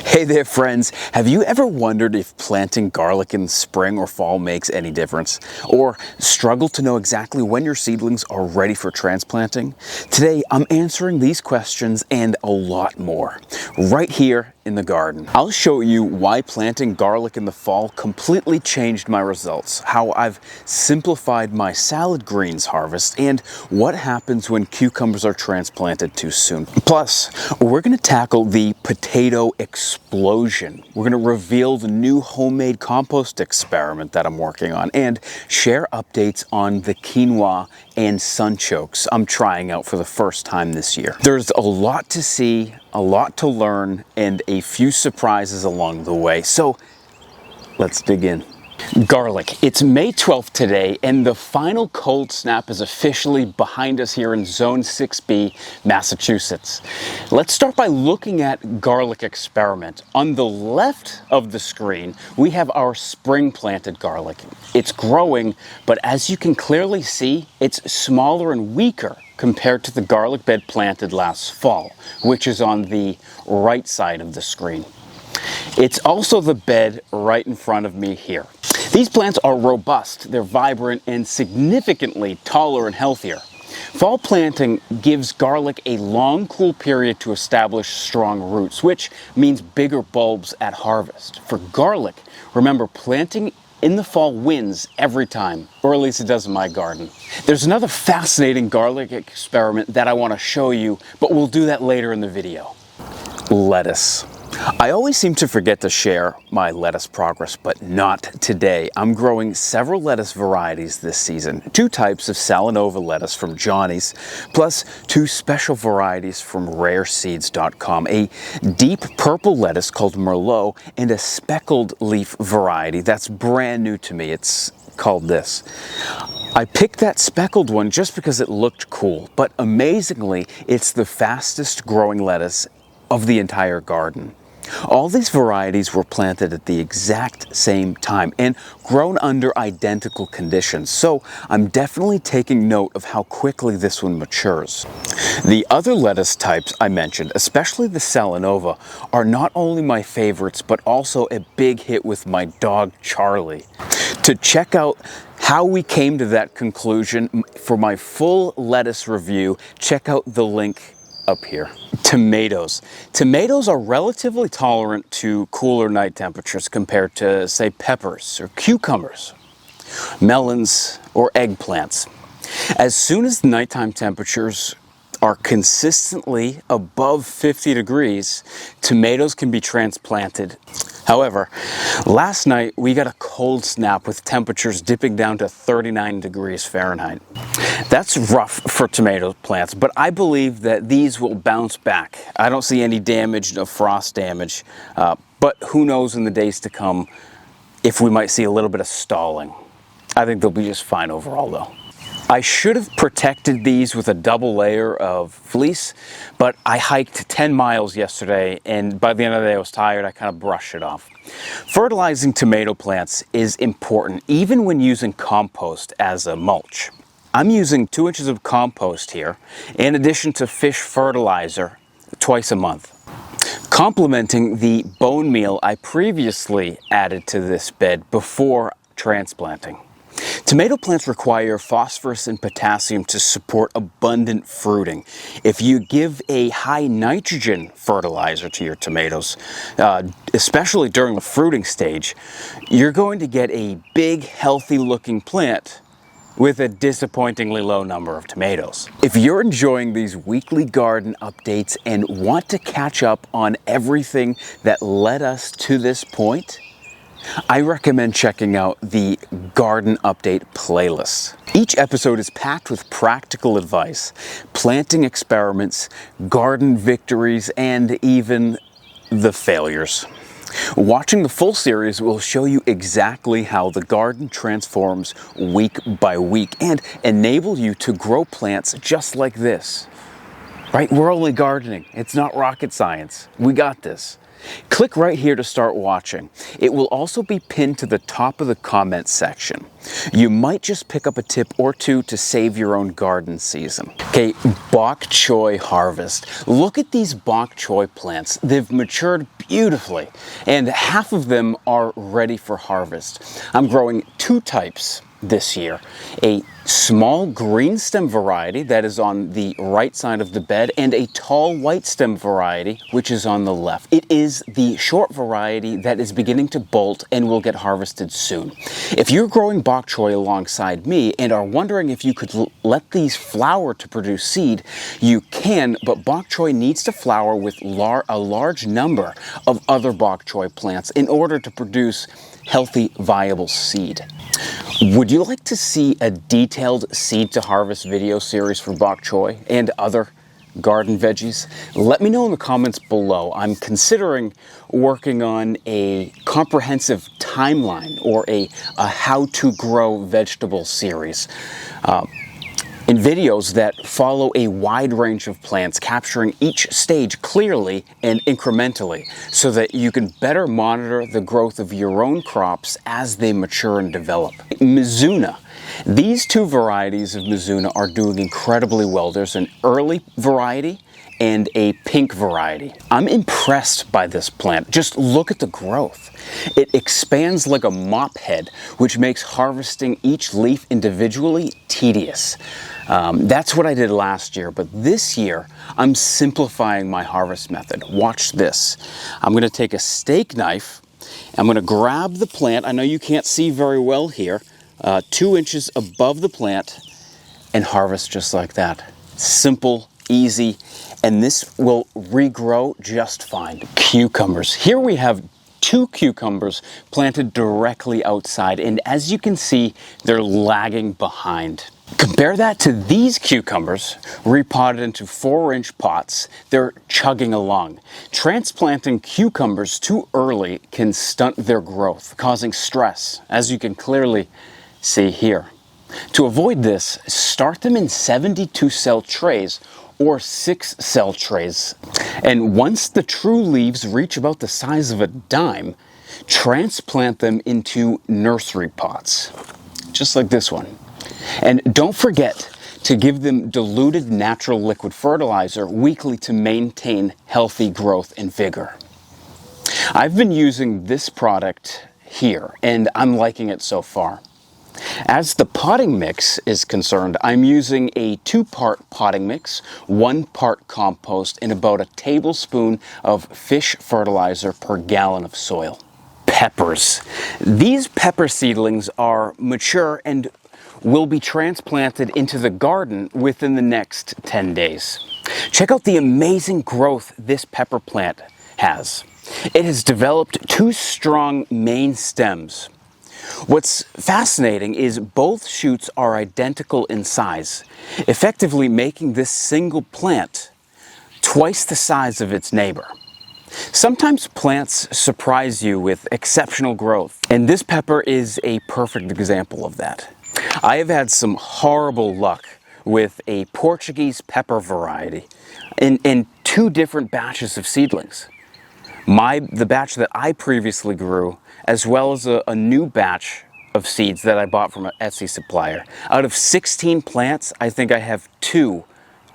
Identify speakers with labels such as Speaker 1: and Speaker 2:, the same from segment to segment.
Speaker 1: Hey there friends, have you ever wondered if planting garlic in spring or fall makes any difference? Or struggle to know exactly when your seedlings are ready for transplanting? Today I'm answering these questions and a lot more, right here in the garden. I'll show you why planting garlic in the fall completely changed my results, how I've simplified my salad greens harvest, and what happens when cucumbers are transplanted too soon. Plus, we're going to tackle the potato explosion. We're going to reveal the new homemade compost experiment that I'm working on and share updates on the quinoa and sunchokes I'm trying out for the first time this year. There's a lot to see, a lot to learn, and a few surprises along the way. So let's dig in. Garlic. It's May 12th today, and the final cold snap is officially behind us here in Zone 6B, Massachusetts. Let's start by looking at garlic experiment. On the left of the screen, we have our spring planted garlic. It's growing, but as you can clearly see, it's smaller and weaker compared to the garlic bed planted last fall, which is on the right side of the screen. It's also the bed right in front of me here. These plants are robust, they're vibrant, and significantly taller and healthier. Fall planting gives garlic a long cool period to establish strong roots, which means bigger bulbs at harvest. For garlic, remember, planting in the fall wins every time, or at least it does in my garden. There's another fascinating garlic experiment that I want to show you, but we'll do that later in the video. Lettuce. I always seem to forget to share my lettuce progress, but not today. I'm growing several lettuce varieties this season. 2 types of Salanova lettuce from Johnny's, plus 2 special varieties from rareseeds.com. A deep purple lettuce called Merlot and a speckled leaf variety that's brand new to me. It's called this. I picked that speckled one just because it looked cool, but amazingly, it's the fastest growing lettuce of the entire garden. All these varieties were planted at the exact same time and grown under identical conditions, so I'm definitely taking note of how quickly this one matures. The other lettuce types I mentioned, especially the Salanova, are not only my favorites but also a big hit with my dog Charlie. To check out how we came to that conclusion, for my full lettuce review, check out the link up here. Tomatoes. Tomatoes are relatively tolerant to cooler night temperatures compared to, say, peppers or cucumbers, melons, or eggplants. As soon as the nighttime temperatures are consistently above 50 degrees, tomatoes can be transplanted. However, last night we got a cold snap with temperatures dipping down to 39 degrees Fahrenheit. That's rough for tomato plants, but I believe that these will bounce back. I don't see any damage, no frost damage, but who knows in the days to come if we might see a little bit of stalling. I think they'll be just fine overall though. I should have protected these with a double layer of fleece, but I hiked 10 miles yesterday, and by the end of the day I was tired. I kind of brushed it off. Fertilizing tomato plants is important, even when using compost as a mulch. I'm using 2 inches of compost here, in addition to fish fertilizer twice a month, complementing the bone meal I previously added to this bed before transplanting. Tomato plants require phosphorus and potassium to support abundant fruiting. If you give a high nitrogen fertilizer to your tomatoes, especially during the fruiting stage, you're going to get a big, healthy looking plant with a disappointingly low number of tomatoes. If you're enjoying these weekly garden updates and want to catch up on everything that led us to this point, I recommend checking out the Garden Update playlist. Each episode is packed with practical advice, planting experiments, garden victories, and even the failures. Watching the full series will show you exactly how the garden transforms week by week and enable you to grow plants just like this. Right? We're only gardening. It's not rocket science. We got this. Click right here to start watching. It will also be pinned to the top of the comments section. You might just pick up a tip or two to save your own garden season. Okay, bok choy harvest. Look at these bok choy plants. They've matured beautifully, and half of them are ready for harvest. I'm growing two types this year: a small green stem variety that is on the right side of the bed, and a tall white stem variety which is on the left. It is the short variety that is beginning to bolt and will get harvested soon. If you're growing bok choy alongside me and are wondering if you could let these flower to produce seed, you can, but bok choy needs to flower with a large number of other bok choy plants in order to produce healthy, viable seed. Would you like to see a detailed seed to harvest video series for bok choy and other garden veggies? Let me know in the comments below. I'm considering working on a comprehensive timeline or a how to grow vegetable series. In videos that follow a wide range of plants, capturing each stage clearly and incrementally so that you can better monitor the growth of your own crops as they mature and develop. Mizuna. These two varieties of Mizuna are doing incredibly well. There's an early variety and a pink variety. I'm impressed by this plant. Just look at the growth. It expands like a mop head, which makes harvesting each leaf individually tedious. That's what I did last year, but this year I'm simplifying my harvest method. Watch this. I'm going to take a steak knife. I'm going to grab the plant. I know you can't see very well here. 2 inches above the plant and harvest just like that. Simple, easy, and this will regrow just fine. Cucumbers. Here we have 2 cucumbers planted directly outside, and as you can see, they're lagging behind. Compare that to these cucumbers, repotted into 4-inch pots. They're chugging along. Transplanting cucumbers too early can stunt their growth, causing stress, as you can clearly see here. To avoid this, start them in 72-cell trays or 6-cell trays. And once the true leaves reach about the size of a dime, transplant them into nursery pots, just like this one. And don't forget to give them diluted natural liquid fertilizer weekly to maintain healthy growth and vigor. I've been using this product here, and I'm liking it so far. As the potting mix is concerned, I'm using a 2-part potting mix, 1 part compost, and about a tablespoon of fish fertilizer per gallon of soil. Peppers. These pepper seedlings are mature and will be transplanted into the garden within the next 10 days. Check out the amazing growth this pepper plant has. It has developed 2 strong main stems. What's fascinating is both shoots are identical in size, effectively making this single plant twice the size of its neighbor. Sometimes plants surprise you with exceptional growth, and this pepper is a perfect example of that. I have had some horrible luck with a Portuguese pepper variety in 2 different batches of seedlings. The batch that I previously grew, as well as a new batch of seeds that I bought from an Etsy supplier. Out of 16 plants, I think I have 2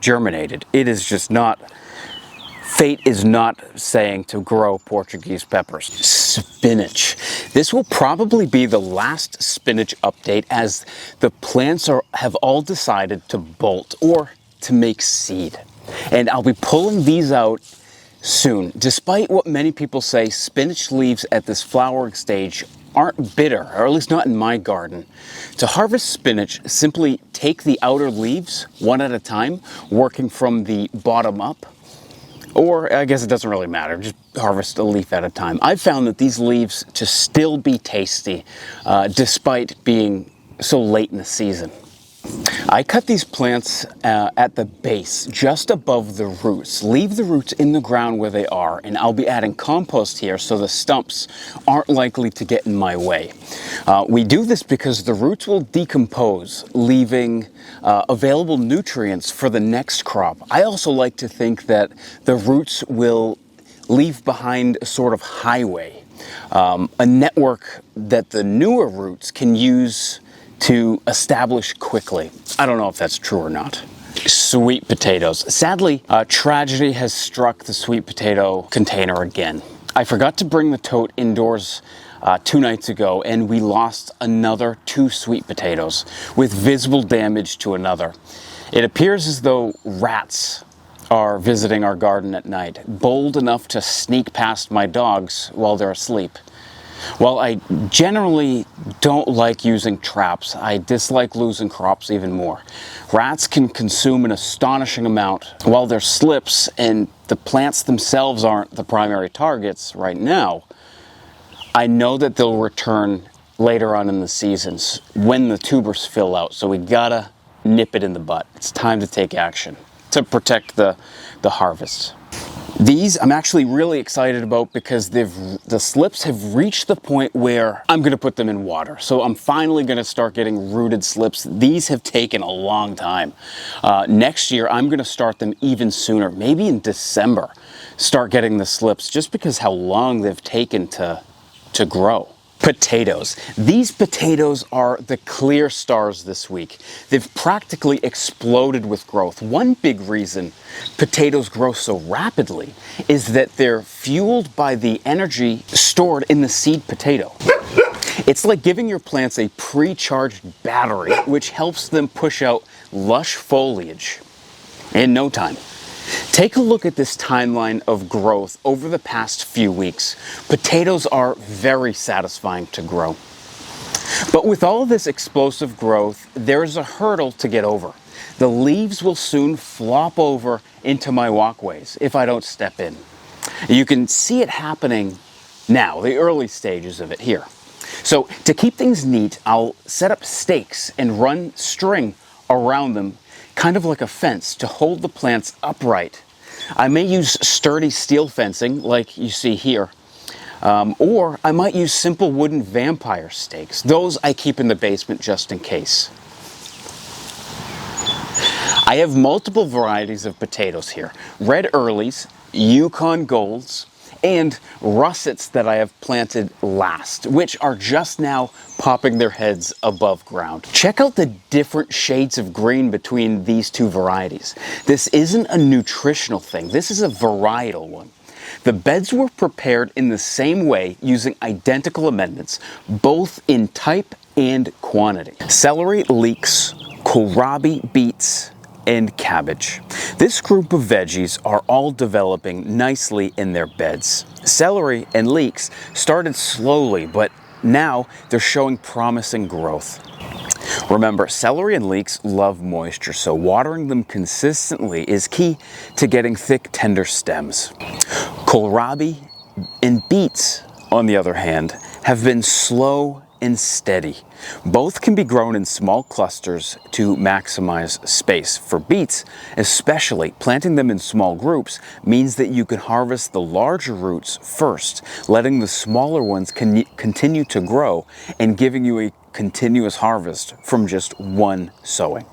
Speaker 1: germinated. It is just not, fate is not saying to grow Portuguese peppers. Spinach. This will probably be the last spinach update, as the plants have all decided to bolt or to make seed. And I'll be pulling these out soon. Despite what many people say, spinach leaves at this flowering stage aren't bitter, or at least not in my garden. To harvest spinach, simply take the outer leaves one at a time, working from the bottom up. Or I guess it doesn't really matter, just harvest a leaf at a time. I've found that these leaves to still be tasty, despite being so late in the season. I cut these plants at the base, just above the roots. Leave the roots in the ground where they are, and I'll be adding compost here so the stumps aren't likely to get in my way. We do this because the roots will decompose, leaving available nutrients for the next crop. I also like to think that the roots will leave behind a sort of highway, a network that the newer roots can use to establish quickly. I don't know if that's true or not. Sweet potatoes. Sadly, tragedy has struck the sweet potato container again. I forgot to bring the tote indoors 2 nights ago, and we lost another 2 sweet potatoes with visible damage to another. It appears as though rats are visiting our garden at night, bold enough to sneak past my dogs while they're asleep. While I generally don't like using traps, I dislike losing crops even more. Rats can consume an astonishing amount while their slips and the plants themselves aren't the primary targets right now. I know that they'll return later on in the seasons when the tubers fill out, so we gotta nip it in the butt. It's time to take action to protect the harvest. These I'm actually really excited about because the slips have reached the point where I'm going to put them in water. So I'm finally going to start getting rooted slips. These have taken a long time. Next year I'm going to start them even sooner, maybe in December, start getting the slips just because how long they've taken to grow. Potatoes. These potatoes are the clear stars this week. They've practically exploded with growth. One big reason potatoes grow so rapidly is that they're fueled by the energy stored in the seed potato. It's like giving your plants a pre-charged battery, which helps them push out lush foliage in no time. Take a look at this timeline of growth over the past few weeks. Potatoes are very satisfying to grow. But with all of this explosive growth, there's a hurdle to get over. The leaves will soon flop over into my walkways if I don't step in. You can see it happening now, the early stages of it here. So to keep things neat, I'll set up stakes and run string around them, kind of like a fence, to hold the plants upright. I may use sturdy steel fencing like you see here, or I might use simple wooden vampire stakes. Those I keep in the basement just in case. I have multiple varieties of potatoes here. Red Earlies, Yukon Golds, and russets that I have planted last, which are just now popping their heads above ground. Check out the different shades of green between these 2 varieties. This isn't a nutritional thing, this is a varietal one. The beds were prepared in the same way using identical amendments, both in type and quantity. Celery, Leeks, Kohlrabi, Beets, and Cabbage. This group of veggies are all developing nicely in their beds. Celery and Leeks started slowly, but now they're showing promising growth. Remember, celery and leeks love moisture, so watering them consistently is key to getting thick, tender stems. Kohlrabi and beets, on the other hand, have been slow and steady. Both can be grown in small clusters to maximize space. For beets, especially, planting them in small groups means that you can harvest the larger roots first, letting the smaller ones continue to grow and giving you a continuous harvest from just one sowing.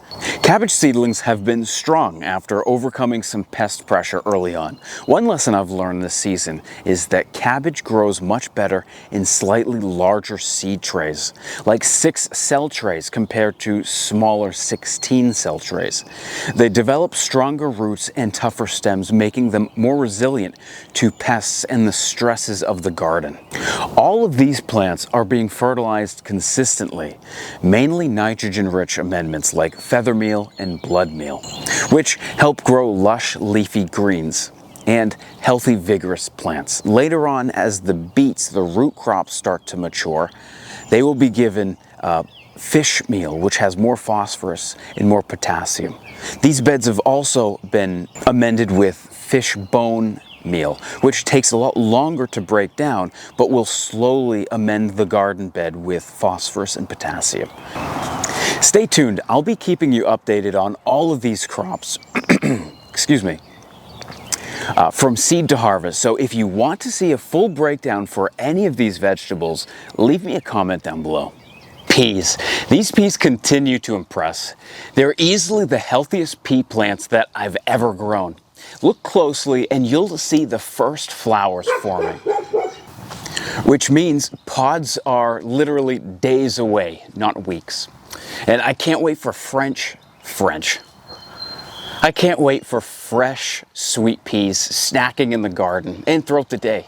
Speaker 1: Cabbage seedlings have been strong after overcoming some pest pressure early on. One lesson I've learned this season is that cabbage grows much better in slightly larger seed trays, like 6 cell trays compared to smaller 16 cell trays. They develop stronger roots and tougher stems, making them more resilient to pests and the stresses of the garden. All of these plants are being fertilized consistently, mainly nitrogen-rich amendments like feather meal and blood meal, which help grow lush leafy greens and healthy vigorous plants. Later on, as the beets, the root crops, start to mature, they will be given fish meal, which has more phosphorus and more potassium. These beds have also been amended with fish bone meal, which takes a lot longer to break down, but will slowly amend the garden bed with phosphorus and potassium. Stay tuned, I'll be keeping you updated on all of these crops, excuse me, from seed to harvest. So if you want to see a full breakdown for any of these vegetables, leave me a comment down below. Peas. These peas continue to impress. They're easily the healthiest pea plants that I've ever grown. Look closely and you'll see the first flowers forming, which means pods are literally days away, not weeks. And I can't wait for I can't wait for fresh sweet peas snacking in the garden and throughout the day.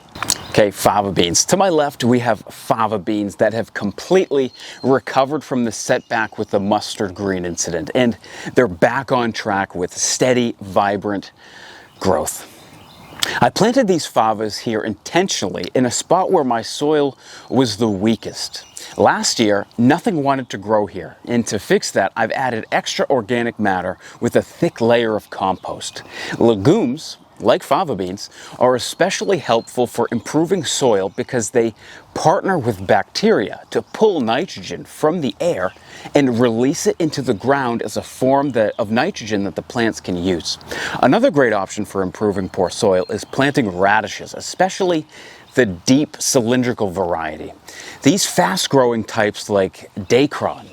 Speaker 1: Okay, fava beans. To my left, we have fava beans that have completely recovered from the setback with the mustard green incident, and they're back on track with steady, vibrant growth. I planted these favas here intentionally in a spot where my soil was the weakest. Last year, nothing wanted to grow here, and to fix that, I've added extra organic matter with a thick layer of compost. Legumes, like fava beans, are especially helpful for improving soil because they partner with bacteria to pull nitrogen from the air and release it into the ground as a form of nitrogen that the plants can use. Another great option for improving poor soil is planting radishes, especially the deep cylindrical variety. These fast-growing types like Dacron,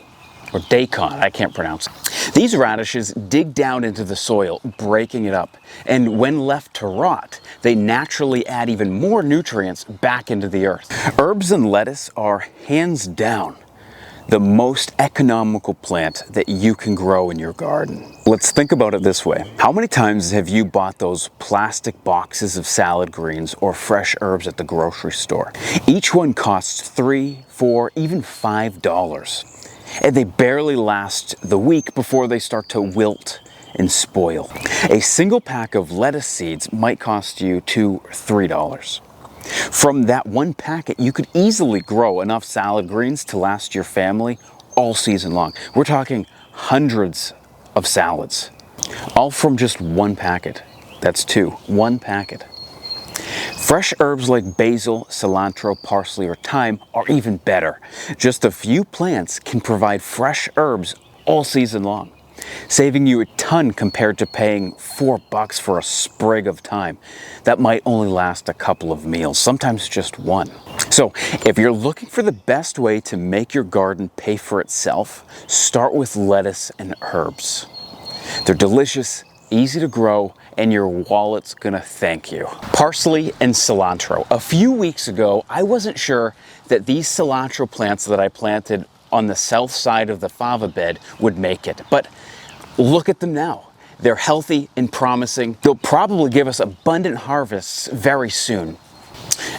Speaker 1: or Daikon, I can't pronounce. These radishes dig down into the soil, breaking it up, and when left to rot, they naturally add even more nutrients back into the earth. Herbs and lettuce are hands down the most economical plant that you can grow in your garden. Let's think about it this way. How many times have you bought those plastic boxes of salad greens or fresh herbs at the grocery store? Each one costs $3, $4, even $5. And they barely last the week before they start to wilt and spoil. A single pack of lettuce seeds might cost you $2 or $3. From that one packet, you could easily grow enough salad greens to last your family all season long. We're talking hundreds of salads, all from just one packet. That's one packet. Fresh herbs like basil, cilantro, parsley, or thyme are even better. Just a few plants can provide fresh herbs all season long, saving you a ton compared to paying $4 for a sprig of thyme that might only last a couple of meals, sometimes just one. So if you're looking for the best way to make your garden pay for itself, start with lettuce and herbs. They're delicious, easy to grow, and your wallet's gonna thank you. Parsley and cilantro. A few weeks ago, I wasn't sure that these cilantro plants that I planted on the south side of the fava bed would make it, but look at them now. They're healthy and promising. They'll probably give us abundant harvests very soon.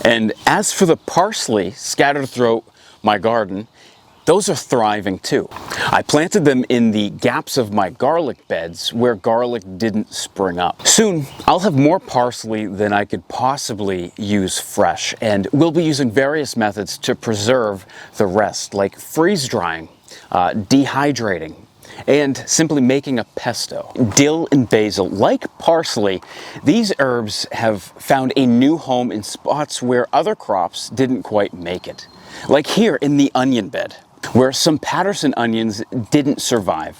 Speaker 1: And as for the parsley scattered throughout my garden, those are thriving too. I planted them in the gaps of my garlic beds where garlic didn't spring up. Soon, I'll have more parsley than I could possibly use fresh, and we'll be using various methods to preserve the rest, like freeze drying, dehydrating, and simply making a pesto. Dill and basil, like parsley, these herbs have found a new home in spots where other crops didn't quite make it. Like here in the onion bed, where some Patterson onions didn't survive.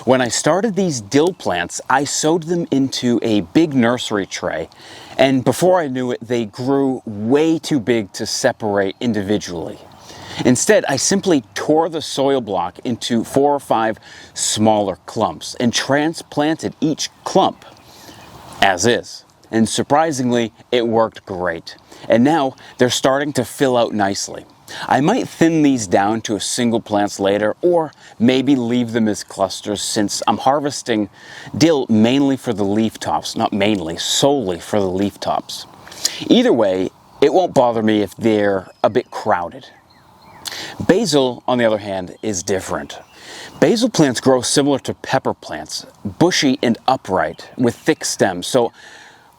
Speaker 1: When I started these dill plants, I sowed them into a big nursery tray, and before I knew it, they grew way too big to separate individually. Instead, I simply tore the soil block into 4 or 5 smaller clumps and transplanted each clump as is. And surprisingly, it worked great. And now they're starting to fill out nicely. I might thin these down to a single plants later, or maybe leave them as clusters since I'm harvesting dill mainly for the leaf tops. Not mainly, solely for the leaf tops. Either way, it won't bother me if they're a bit crowded. Basil, on the other hand, is different. Basil plants grow similar to pepper plants, bushy and upright with thick stems, so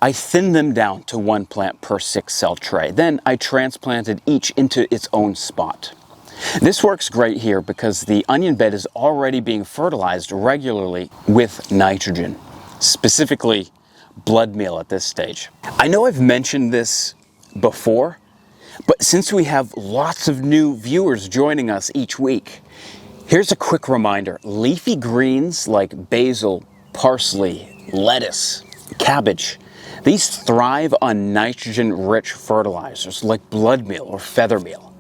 Speaker 1: I thinned them down to 1 plant per 6-cell tray. Then I transplanted each into its own spot. This works great here because the onion bed is already being fertilized regularly with nitrogen, specifically blood meal at this stage. I know I've mentioned this before, but since we have lots of new viewers joining us each week, here's a quick reminder. Leafy greens like basil, parsley, lettuce, cabbage, these thrive on nitrogen-rich fertilizers like blood meal or feather meal.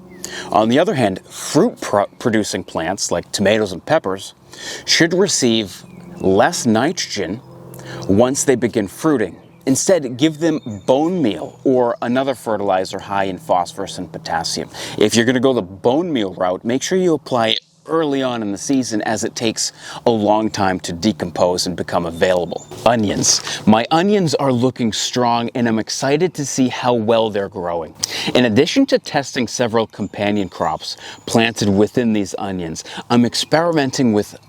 Speaker 1: On the other hand, fruit-producing plants like tomatoes and peppers should receive less nitrogen once they begin fruiting. Instead, give them bone meal or another fertilizer high in phosphorus and potassium. If you're going to go the bone meal route, make sure you apply it early on in the season as it takes a long time to decompose and become available. Onions. My onions are looking strong and I'm excited to see how well they're growing. In addition to testing several companion crops planted within these onions, I'm experimenting with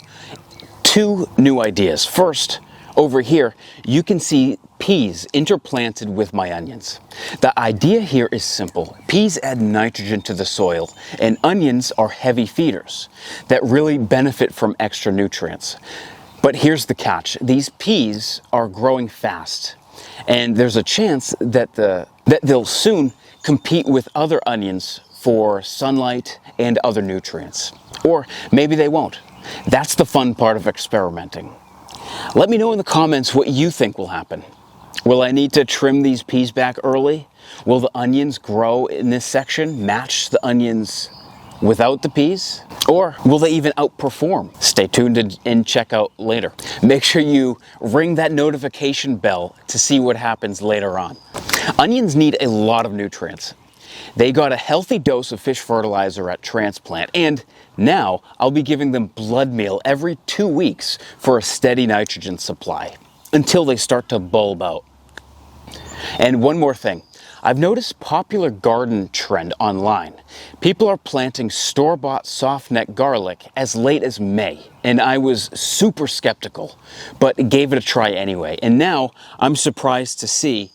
Speaker 1: two new ideas. First, over here, you can see peas interplanted with my onions. The idea here is simple. Peas add nitrogen to the soil, and onions are heavy feeders that really benefit from extra nutrients. But here's the catch. These peas are growing fast, and there's a chance that they'll soon compete with other onions for sunlight and other nutrients. Or maybe they won't. That's the fun part of experimenting. Let me know in the comments what you think will happen. Will I need to trim these peas back early? Will the onions grow in this section match the onions without the peas? Or will they even outperform? Stay tuned and check out later. Make sure you ring that notification bell to see what happens later on. Onions need a lot of nutrients. They got a healthy dose of fish fertilizer at Transplant, and now I'll be giving them blood meal every 2 weeks for a steady nitrogen supply until they start to bulb out. And one more thing, I've noticed popular garden trend online. People are planting store-bought soft-neck garlic as late as May, and I was super skeptical, but gave it a try anyway. And now I'm surprised to see,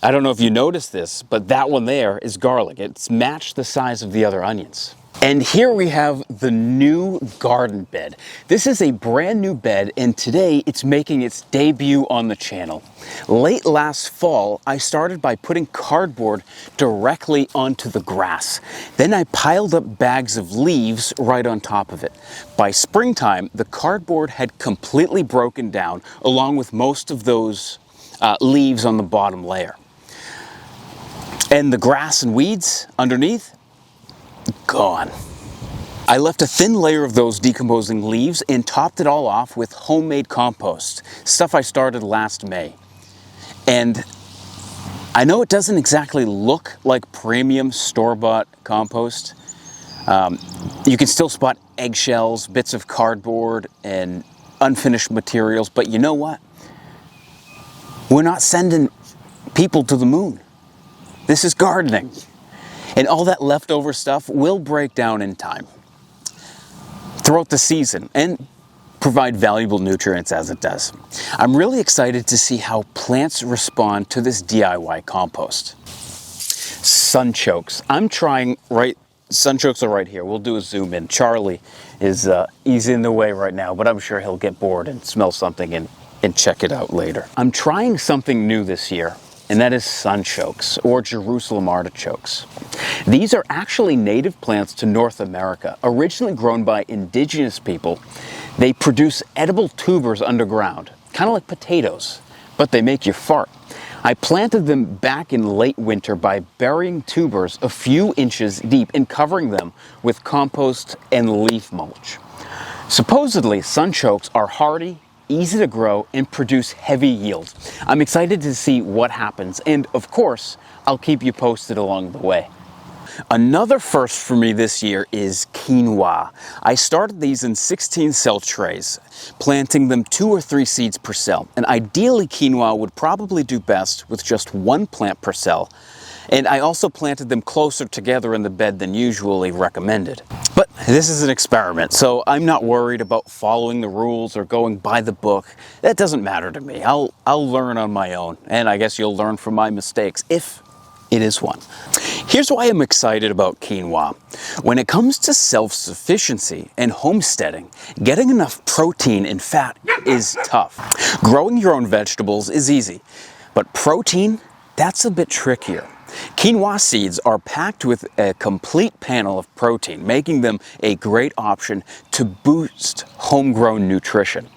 Speaker 1: I don't know if you noticed this, but that one there is garlic. It's matched the size of the other onions. And here we have the new garden bed. This is a brand new bed, and today it's making its debut on the channel. Late last fall, I started by putting cardboard directly onto the grass. Then I piled up bags of leaves right on top of it. By springtime, the cardboard had completely broken down, along with most of those leaves on the bottom layer. And the grass and weeds underneath, gone. I left a thin layer of those decomposing leaves and topped it all off with homemade compost, stuff I started last May. And I know it doesn't exactly look like premium store-bought compost. You can still spot eggshells, bits of cardboard, and unfinished materials, but you know what? We're not sending people to the moon. This is gardening. And all that leftover stuff will break down in time throughout the season and provide valuable nutrients as it does. I'm really excited to see how plants respond to this DIY compost. Sunchokes. I'm trying Sunchokes are right here. We'll do a zoom in. Charlie is he's in the way right now, but I'm sure he'll get bored and smell something and check it out later. I'm trying something new this year, and that is sunchokes, or Jerusalem artichokes. These are actually native plants to North America, originally grown by indigenous people. They produce edible tubers underground, kind of like potatoes, but they make you fart. I planted them back in late winter by burying tubers a few inches deep and covering them with compost and leaf mulch. Supposedly, sunchokes are hardy, easy to grow, and produce heavy yields. I'm excited to see what happens, and of course, I'll keep you posted along the way. Another first for me this year is quinoa. I started these in 16 cell trays, planting them 2 or 3 seeds per cell. And ideally, quinoa would probably do best with just 1 plant per cell. And I also planted them closer together in the bed than usually recommended. But this is an experiment, so I'm not worried about following the rules or going by the book. That doesn't matter to me. I'll learn on my own, and I guess you'll learn from my mistakes, if it is one. Here's why I'm excited about quinoa. When it comes to self-sufficiency and homesteading, getting enough protein and fat is tough. Growing your own vegetables is easy, but protein, that's a bit trickier. Quinoa seeds are packed with a complete panel of protein, making them a great option to boost homegrown nutrition.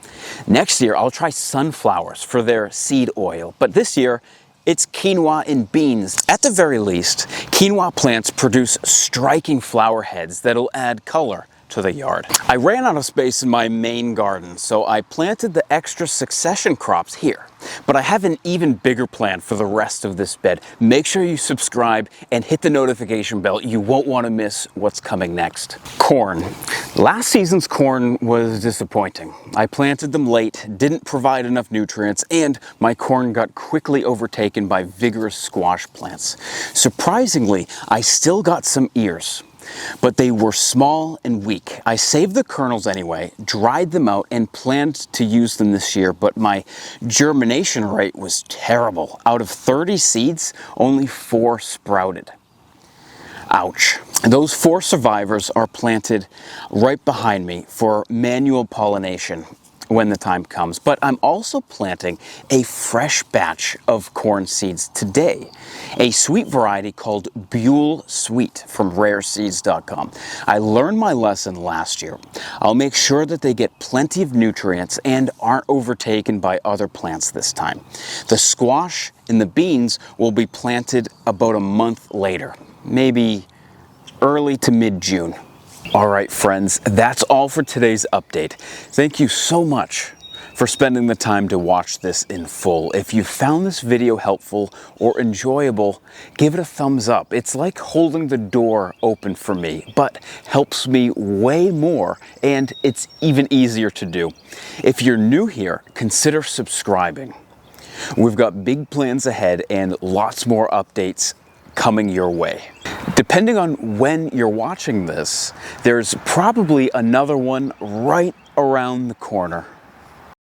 Speaker 1: Next year, I'll try sunflowers for their seed oil, but this year, it's quinoa and beans. At the very least, quinoa plants produce striking flower heads that'll add color to the yard. I ran out of space in my main garden, so I planted the extra succession crops here. But I have an even bigger plan for the rest of this bed. Make sure you subscribe and hit the notification bell. You won't want to miss what's coming next. Corn. Last season's corn was disappointing. I planted them late, didn't provide enough nutrients, and my corn got quickly overtaken by vigorous squash plants. Surprisingly, I still got some ears, but they were small and weak. I saved the kernels anyway, dried them out, and planned to use them this year, but my germination rate was terrible. Out of 30 seeds, only 4 sprouted. Ouch. Those 4 survivors are planted right behind me for manual pollination when the time comes. But I'm also planting a fresh batch of corn seeds today, a sweet variety called Buell Sweet from rareseeds.com. I learned my lesson last year. I'll make sure that they get plenty of nutrients and aren't overtaken by other plants this time. The squash and the beans will be planted about a month later, maybe early to mid-June. All right, friends, that's all for today's update. Thank you so much for spending the time to watch this in full. If you found this video helpful or enjoyable, give it a thumbs up. It's like holding the door open for me, but helps me way more, and it's even easier to do. If you're new here, consider subscribing. We've got big plans ahead and lots more updates coming your way. Depending on when you're watching this, there's probably another one right around the corner.